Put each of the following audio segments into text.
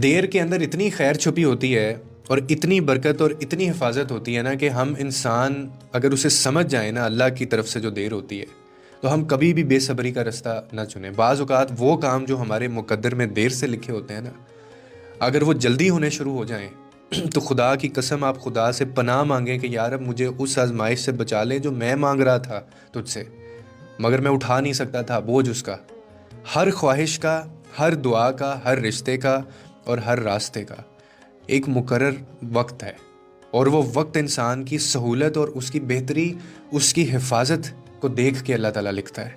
دیر کے اندر اتنی خیر چھپی ہوتی ہے اور اتنی برکت اور اتنی حفاظت ہوتی ہے نا کہ ہم انسان اگر اسے سمجھ جائیں نا اللہ کی طرف سے جو دیر ہوتی ہے تو ہم کبھی بھی بے صبری کا رستہ نہ چنیں۔ بعض اوقات وہ کام جو ہمارے مقدر میں دیر سے لکھے ہوتے ہیں نا، اگر وہ جلدی ہونے شروع ہو جائیں تو خدا کی قسم آپ خدا سے پناہ مانگیں کہ یار اب مجھے اس آزمائش سے بچا لے جو میں مانگ رہا تھا تجھ سے، مگر میں اٹھا نہیں سکتا تھا بوجھ اس کا۔ ہر خواہش کا، ہر دعا کا، ہر رشتے کا اور ہر راستے کا ایک مقرر وقت ہے، اور وہ وقت انسان کی سہولت اور اس کی بہتری، اس کی حفاظت کو دیکھ کے اللہ تعالیٰ لکھتا ہے۔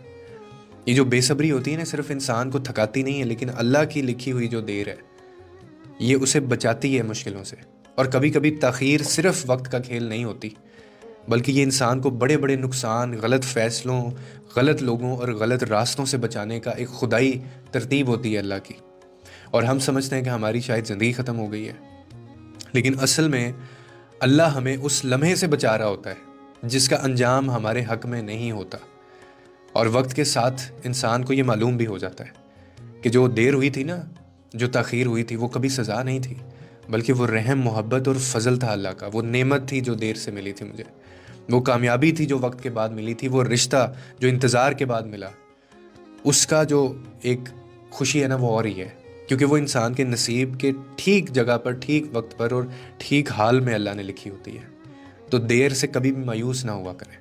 یہ جو بے صبری ہوتی ہے نا، صرف انسان کو تھکاتی نہیں ہے، لیکن اللہ کی لکھی ہوئی جو دیر ہے یہ اسے بچاتی ہے مشکلوں سے۔ اور کبھی کبھی تاخیر صرف وقت کا کھیل نہیں ہوتی، بلکہ یہ انسان کو بڑے بڑے نقصان، غلط فیصلوں، غلط لوگوں اور غلط راستوں سے بچانے کا ایک خدائی ترتیب ہوتی ہے اللہ کی۔ اور ہم سمجھتے ہیں کہ ہماری شاید زندگی ختم ہو گئی ہے، لیکن اصل میں اللہ ہمیں اس لمحے سے بچا رہا ہوتا ہے جس کا انجام ہمارے حق میں نہیں ہوتا۔ اور وقت کے ساتھ انسان کو یہ معلوم بھی ہو جاتا ہے کہ جو دیر ہوئی تھی نا، جو تاخیر ہوئی تھی، وہ کبھی سزا نہیں تھی، بلکہ وہ رحم، محبت اور فضل تھا اللہ کا۔ وہ نعمت تھی جو دیر سے ملی تھی مجھے، وہ کامیابی تھی جو وقت کے بعد ملی تھی، وہ رشتہ جو انتظار کے بعد ملا، اس کا جو ایک خوشی ہے نا وہ اور ہی ہے، کیونکہ وہ انسان کے نصیب کے ٹھیک جگہ پر، ٹھیک وقت پر اور ٹھیک حال میں اللہ نے لکھی ہوتی ہے۔ تو دیر سے کبھی بھی مایوس نہ ہوا کریں۔